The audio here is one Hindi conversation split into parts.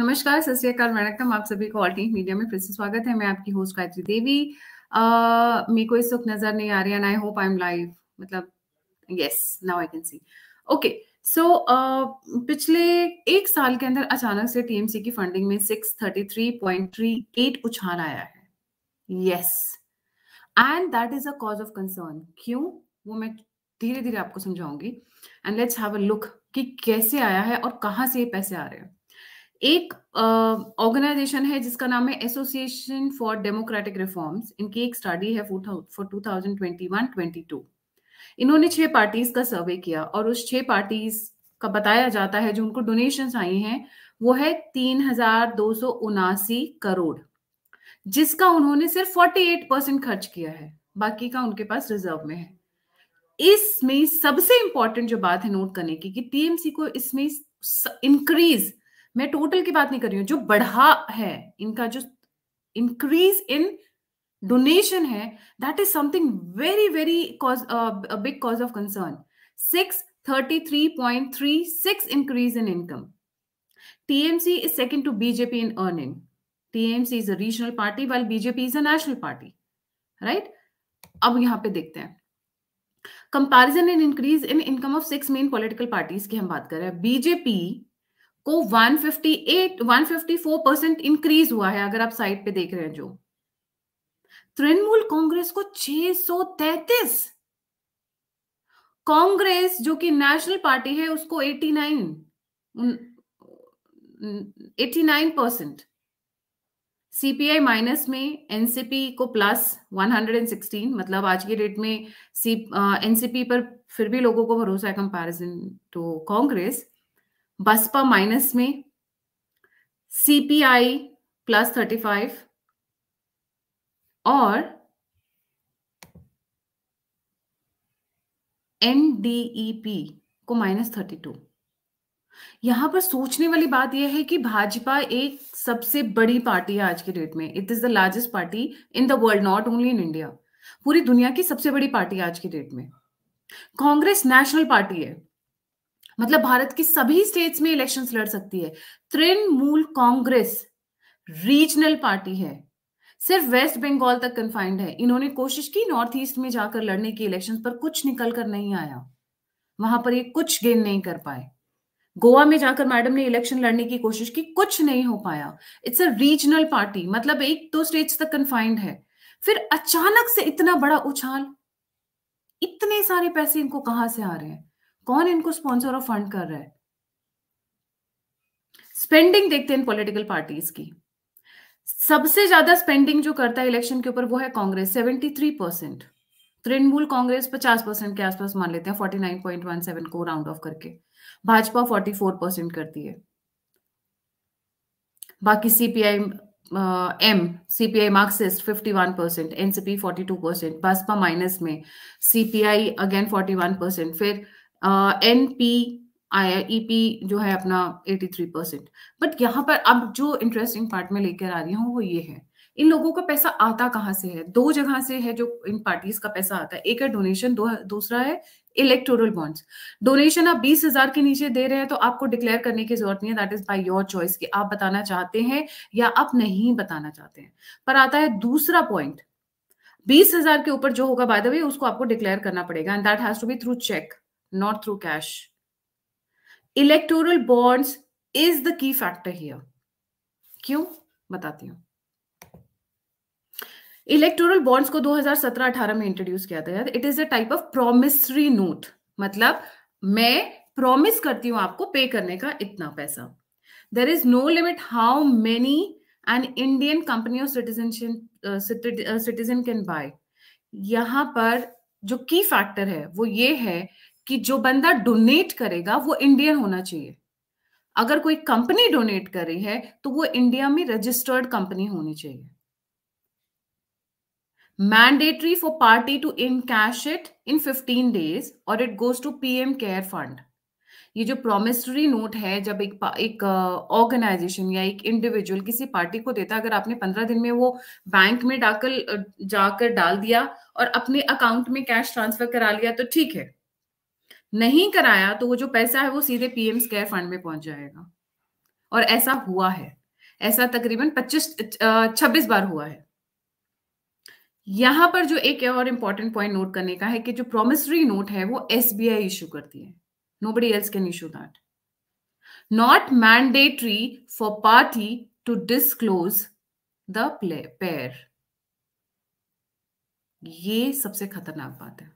नमस्कार, सत श्री अकाल, वणक्कम। आप सभी को ऑल्टरनेट मीडिया में फिर से स्वागत है। मैं आपकी होस्ट गायत्री देवी। मेरे को इस वक्त नजर नहीं आ रही है, I hope I am live. मतलब yes, now I can see. Okay, so पिछले एक साल के अंदर अचानक से टीएमसी की फंडिंग में 633.38 उछाल आया है। Yes, and that is a cause of concern. क्यों, वो मैं धीरे धीरे आपको समझाऊंगी। And let's have a look कि कैसे आया है और कहाँ से ये पैसे आ रहे हैं। एक ऑर्गेनाइजेशन है जिसका नाम है एसोसिएशन फॉर डेमोक्रेटिक रिफॉर्म्स। इनकी एक स्टडी है फॉर 2021-22। इन्होंने 6 पार्टीज का सर्वे किया और उस 6 पार्टीज का बताया जाता है जो उनको डोनेशंस आई हैं वो है 3,279 करोड़, जिसका उन्होंने सिर्फ 48% खर्च किया है, बाकी का उनके पास रिजर्व में है। इसमें सबसे इंपॉर्टेंट जो बात है नोट करने की कि टीएमसी को इसमें इंक्रीज, मैं टोटल की बात नहीं कर रही हूं, जो बढ़ा है इनका, जो इंक्रीज इन डोनेशन है, that is something very very big cause of concern. 633.36 increase in income. TMC is second to BJP in earning. TMC is a regional party while BJP is a national party, right? अब यहां पे देखते हैं comparison in increase in income of 6 main political parties की हम बात कर रहे हैं। बीजेपी को 154% इंक्रीज हुआ है, अगर आप साइड पे देख रहे हैं जो। तृणमूल कांग्रेस को 633, कांग्रेस जो कि नेशनल पार्टी है उसको 89%। सीपीआई माइनस में, एनसीपी को प्लस 116, मतलब आज के डेट में एनसीपी पर फिर भी लोगों को भरोसा है comparison to Congress. Baspa minus में, सीपीआई प्लस 35 और एनडीईपी को -32। यहां पर सोचने वाली बात यह है कि भाजपा एक सबसे बड़ी पार्टी है आज के डेट में। It is the largest party in the world, not only in India. पूरी दुनिया की सबसे बड़ी पार्टी है आज के डेट में। कांग्रेस नेशनल पार्टी है, मतलब भारत की सभी स्टेट्स में इलेक्शंस लड़ सकती है। तृणमूल कांग्रेस रीजनल पार्टी है, सिर्फ वेस्ट बंगाल तक कन्फाइंड है। इन्होंने कोशिश की नॉर्थ ईस्ट में जाकर लड़ने की इलेक्शंस, पर कुछ निकल कर नहीं आया, वहां पर ये कुछ गेन नहीं कर पाए। गोवा में जाकर मैडम ने इलेक्शन लड़ने की कोशिश की, कुछ नहीं हो पाया। इट्स अ रीजनल पार्टी, मतलब 1-2 स्टेट्स तक कन्फाइंड है। फिर अचानक से इतना बड़ा उछाल, इतने सारे पैसे इनको कहां से आ रहे हैं? कौन इनको स्पॉन्सर और फंड कर रहा है? स्पेंडिंग देखते हैं पॉलिटिकल पार्टीज की। सबसे ज्यादा स्पेंडिंग जो करता है इलेक्शन के ऊपर वो है कांग्रेस, 73%। तृणमूल कांग्रेस 50% के आसपास मान लेते हैं, 49.17 को राउंड ऑफ करके। भाजपा 44% करती है। बाकी CPI Marxist 51%, NCP 42%, Baspa minus में, सीपीआई अगेन 41%, फिर एनपीईपी जो है अपना 83%। बट यहां पर अब जो इंटरेस्टिंग पार्ट में लेकर आ रही हूँ वो ये है, इन लोगों का पैसा आता कहां से है? 2 जगह से है जो इन पार्टीज का पैसा आता है। एक है डोनेशन, दूसरा है इलेक्टोरल बॉन्ड्स। डोनेशन आप 20,000 के नीचे दे रहे हैं तो आपको डिक्लेयर करने की जरूरत नहीं है, that is by your choice कि आप बताना चाहते हैं या आप नहीं बताना चाहते हैं। पर आता है दूसरा पॉइंट, 20,000 के ऊपर जो होगा बाय द वे उसको आपको डिक्लेयर करना पड़ेगा, and that has to be through cheque, not through cash. Electoral bonds is the key factor here. क्यों, बताती हूं। इलेक्टोरल बॉन्ड्स को 2017-18 में इंट्रोड्यूस किया था। It is a type of promissory note, मतलब मैं प्रॉमिस करती हूं आपको पे करने का इतना पैसा। There is no limit how many an Indian company और सिटीजन कैन बाय। यहां पर जो की फैक्टर है वो ये है कि जो बंदा डोनेट करेगा वो इंडियन होना चाहिए। अगर कोई कंपनी डोनेट कर रही है तो वो इंडिया में रजिस्टर्ड कंपनी होनी चाहिए। Mandatory for party to encash it in 15 days or it goes to PM Care Fund. ये जो प्रोमिसरी नोट है, जब एक ऑर्गेनाइजेशन या एक इंडिविजुअल किसी पार्टी को देता है, अगर आपने 15 दिन में वो बैंक में जाकर डाल दिया और अपने अकाउंट में कैश ट्रांसफर करा लिया तो ठीक है, नहीं कराया तो वो जो पैसा है वो सीधे पीएम केयर फंड में पहुंच जाएगा। और ऐसा हुआ है, ऐसा तकरीबन 26 बार हुआ है। यहां पर जो एक और इंपॉर्टेंट पॉइंट नोट करने का है कि जो प्रोमिसरी नोट है वो एसबीआई इशू करती है, nobody else can issue that. Not mandatory for party to disclose the payer. ये सबसे खतरनाक बात है।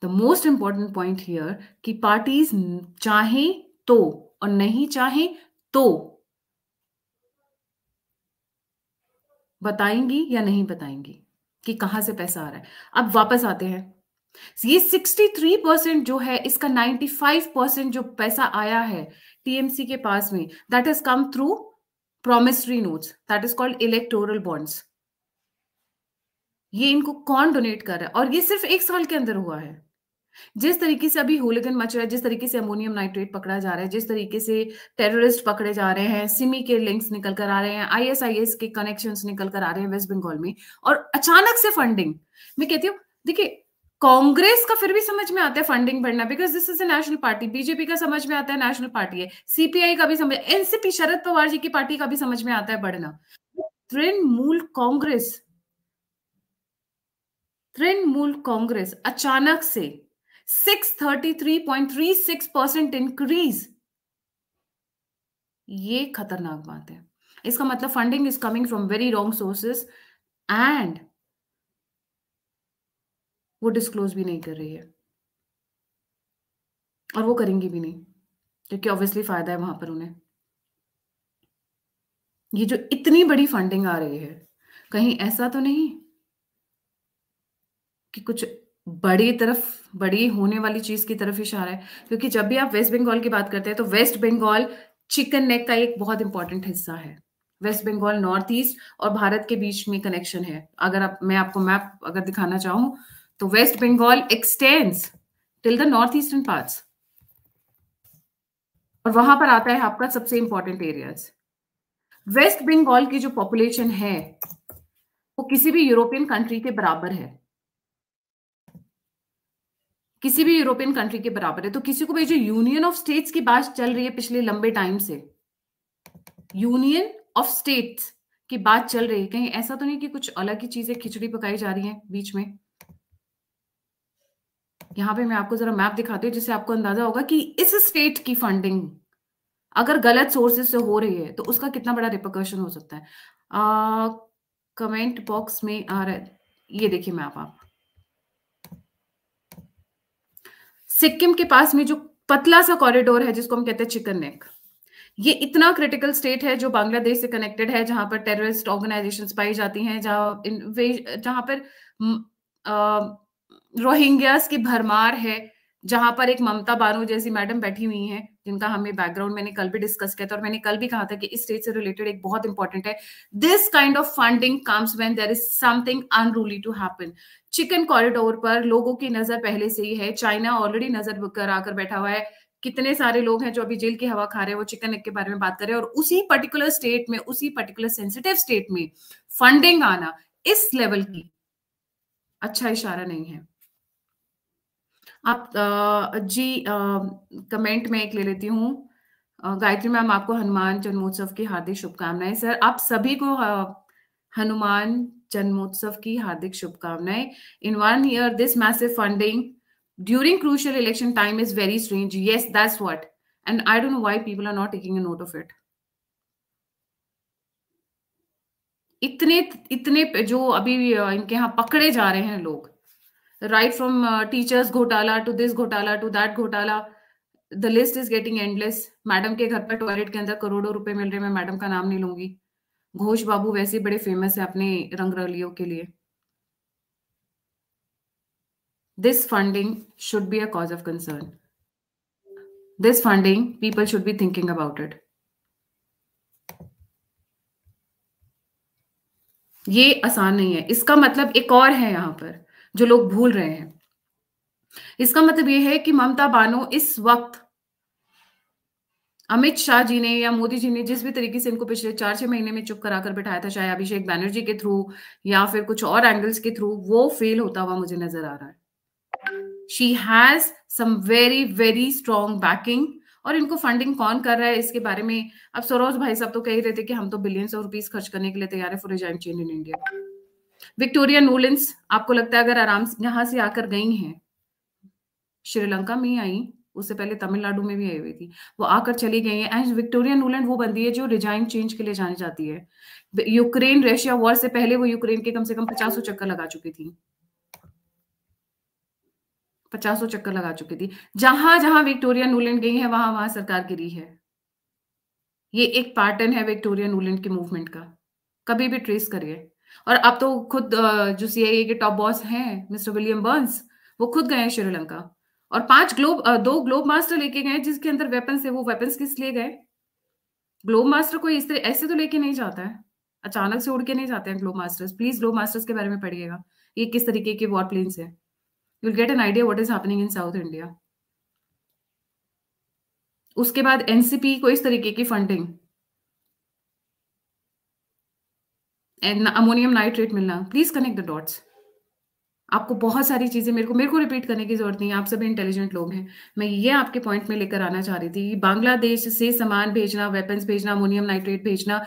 The most important point here कि पार्टीज चाहें तो और नहीं चाहें तो बताएंगी या नहीं बताएंगी कि कहां से पैसा आ रहा है। अब वापस आते हैं, ये 63% जो है, इसका 95% जो पैसा आया है टीएमसी के पास में, that has come through promissory notes, that is called electoral bonds. ये इनको कौन डोनेट कर रहा है? और ये सिर्फ 1 साल के अंदर हुआ है। जिस तरीके से अभी होलिगन मच रहा है, जिस तरीके से अमोनियम नाइट्रेट पकड़ा जा रहा है, जिस तरीके से टेररिस्ट पकड़े जा रहे हैं, सिमी के लिंक्स निकल कर आ रहे हैं, आईएसआईएस के कनेक्शंस निकल कर आ रहे हैं वेस्ट बंगाल में, और अचानक से फंडिंग। मैं कहती हूँ, देखिए, कांग्रेस का फिर भी समझ में आता है फंडिंग बढ़ना, because this is a national party. BJP का समझ में आता है नेशनल पार्टी है, सीपीआई का भी समझ, एनसीपी शरद पवार जी की पार्टी का भी समझ में आता है बढ़ना। तृणमूल कांग्रेस अचानक से 633.36% इंक्रीज, ये खतरनाक बात है। इसका मतलब funding is coming from very wrong sources and वो डिस्क्लोज भी नहीं कर रही है, और वो करेंगी भी नहीं, क्योंकि ऑब्वियसली फायदा है वहां पर उन्हें। ये जो इतनी बड़ी फंडिंग आ रही है, कहीं ऐसा तो नहीं कि कुछ बड़ी होने वाली चीज की तरफ इशारा है? क्योंकि जब भी आप वेस्ट बंगाल की बात करते हैं तो वेस्ट बंगाल चिकन नेक का एक बहुत इंपॉर्टेंट हिस्सा है। वेस्ट बंगाल नॉर्थ ईस्ट और भारत के बीच में कनेक्शन है। मैं आपको मैप अगर दिखाना चाहूं तो West Bengal extends till the north eastern parts, और वहां पर आता है आपका सबसे इंपॉर्टेंट एरियाज। वेस्ट बंगाल की जो पॉपुलेशन है वो किसी भी यूरोपियन कंट्री के बराबर है, किसी भी यूरोपियन कंट्री के बराबर है। तो किसी को भी जो यूनियन ऑफ स्टेट्स की बात चल रही है पिछले लंबे टाइम से, यूनियन ऑफ स्टेट्स की बात चल रही है, कहीं ऐसा तो नहीं कि कुछ अलग ही चीजें खिचड़ी पकाई जा रही हैं बीच में? यहां पे मैं आपको जरा मैप दिखाती हूँ जिससे आपको अंदाजा होगा कि इस स्टेट की फंडिंग अगर गलत सोर्सेज से हो रही है तो उसका कितना बड़ा रिपरकशन हो सकता है। कमेंट बॉक्स में आ रहा है, ये देखिए मैप आप। सिक्किम के पास में जो पतला सा कॉरिडोर है जिसको हम कहते हैं चिकन नेक, ये इतना क्रिटिकल स्टेट है जो बांग्लादेश से कनेक्टेड है, जहां पर टेररिस्ट ऑर्गेनाइजेशंस पाई जाती हैं, जहां पर रोहिंग्यास की भरमार है, जहां पर एक ममता बानो जैसी मैडम बैठी हुई हैं जिनका हमें बैकग्राउंड मैंने कल भी डिस्कस किया था, और मैंने कल भी कहा था कि इस स्टेट से रिलेटेड एक बहुत इंपॉर्टेंट है, this kind of funding comes when there is something unruly to happen. Chicken corridor पर लोगों की नजर पहले से ही है, चाइना ऑलरेडी नजर करा कर बैठा हुआ है। कितने सारे लोग हैं जो अभी जेल की हवा खा रहे हैं, वो चिकन नेक के बारे में बात कर रहे हैं, और उसी पर्टिकुलर स्टेट में, उसी पर्टिकुलर सेंसिटिव स्टेट में फंडिंग आना इस लेवल की अच्छा इशारा नहीं है। आप जी कमेंट में एक ले लेती हूँ। गायत्री मैम, आपको हनुमान जन्मोत्सव की हार्दिक शुभकामनाएं। सर, आप सभी को हनुमान जन्मोत्सव की हार्दिक शुभकामनाएं। इन 1 year this massive funding during crucial election time is very strange. Yes, that's what, and I don't know why people are not taking a note of it. इतने इतने जो अभी इनके यहाँ पकड़े जा रहे हैं लोग, right from teachers घोटाला to this घोटाला to that घोटाला, the list is getting endless. Madam के घर पर टॉयलेट के अंदर करोड़ों रुपए मिल रहे हैं, मैं मैडम का नाम नहीं लूंगी। घोष बाबू वैसे बड़े फेमस है अपने रंगरलियों के लिए। This funding should be a cause of concern. This funding, people should be thinking about it. ये आसान नहीं है। इसका मतलब एक और है यहाँ पर जो लोग भूल रहे हैं। इसका मतलब ये है कि ममता बानो इस वक्त अमित शाह जी ने या मोदी जी ने जिस भी तरीके से इनको पिछले 4-6 महीने में चुप कराकर बिठाया था, चाहे अभिषेक बैनर्जी के थ्रू या फिर कुछ और एंगल्स के थ्रू, वो फेल होता हुआ मुझे नजर आ रहा है। She has some very very strong backing और इनको फंडिंग कौन कर रहा है इसके बारे में अब सरोज भाई साहब तो कह ही रहे थे कि हम तो बिलियंस ऑफ रुपीस खर्च करने के लिए तैयार है for regime change in India. Victoria Nuland आपको लगता है अगर आराम से यहाँ से आकर गई हैं, श्रीलंका में ही आई, उससे पहले तमिलनाडु में भी आई हुई थी, वो आकर चली गई है। एंड विक्टोरिया नूलैंड वो बंदी है जो रिजाइम चेंज के लिए जानी जाती है। यूक्रेन रशिया वॉर से पहले वो यूक्रेन के कम से कम 50 चक्कर लगा चुकी थी, 50 चक्कर लगा चुकी थी। जहां जहां विक्टोरिया नूलैंड गई है वहां वहां सरकार गिरी है। ये एक पैटर्न है विक्टोरिया नूलैंड के मूवमेंट का, कभी भी ट्रेस करिए। और अब तो खुद जो सीआईए के टॉप बॉस हैं मिस्टर विलियम बर्न्स, वो खुद गए हैं श्रीलंका और 2 ग्लोब मास्टर लेके गए जिसके अंदर वेपन्स है। वो वेपन्स किस लिए गए? ग्लोब मास्टर कोई इस तरह ऐसे तो लेके नहीं जाता है, अचानक से उड़ के नहीं जाते हैं globe masters. Please globe masters के बारे में पढ़िएगा, ये किस तरीके के वॉर प्लेन्स है। You will get an idea what is happening in south India. उसके बाद एनसीपी को इस तरीके की फंडिंग, अमोनियम नाइट्रेट मिलना। Please connect the dots. आपको बहुत सारी चीजें मेरे को रिपीट करने की जरूरत नहीं है, आप सभी इंटेलिजेंट लोग हैं। मैं ये आपके पॉइंट में लेकर आना चाह रही थी, बांग्लादेश से सामान भेजना, वेपन्स भेजना, अमोनियम नाइट्रेट भेजना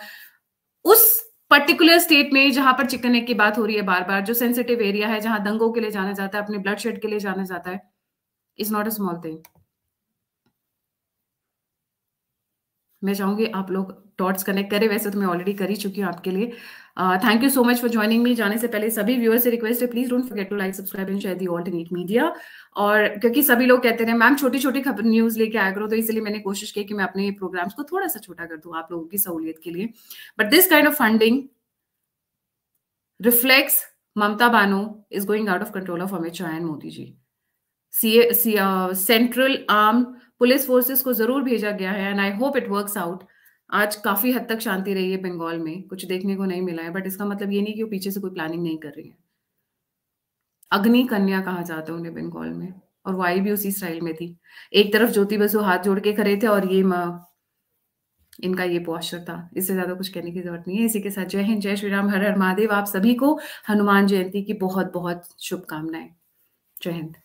उस पर्टिकुलर स्टेट में जहां पर चिकन नेक की बात हो रही है बार बार, जो सेंसिटिव एरिया है, जहां दंगों के लिए जाना जाता है, अपने ब्लड शेड के लिए जाना जाता है, is not a small thing. मैं चाहूंगी आप लोग डॉट्स कनेक्ट करें, वैसे तो मैं ऑलरेडी कर ही चुकी हूँ आपके लिए। Thank you so much for joining me. जाने से पहले सभी व्यूअर्स से रिक्वेस्ट है, please don't forget to like, subscribe and share the alternate media. और क्योंकि सभी लोग कहते रहे मैम छोटी छोटी खबर न्यूज लेके आया करो, तो इसलिए मैंने कोशिश की कि मैं अपने प्रोग्राम्स को थोड़ा सा छोटा कर दूं आप लोगों की सहूलियत के लिए। But this kind of funding reflects Mamata Bano is going out of control of Amit Shah and Modi ji. Central arm police forces को जरूर भेजा गया है and I hope it works out. आज काफी हद तक शांति रही है बंगाल में, कुछ देखने को नहीं मिला है, बट इसका मतलब ये नहीं कि वो पीछे से कोई प्लानिंग नहीं कर रही है। अग्नि कन्या कहा जाता है उन्हें बंगाल में, और वो आई भी उसी स्टाइल में थी। एक तरफ ज्योति बसु हाथ जोड़ के खड़े थे और ये इनका ये पोस्चर था। इससे ज्यादा कुछ कहने की जरूरत नहीं है। इसी के साथ जय हिंद, जय श्री राम, हर हर महादेव। आप सभी को हनुमान जयंती की बहुत बहुत शुभकामनाएं। जय हिंद।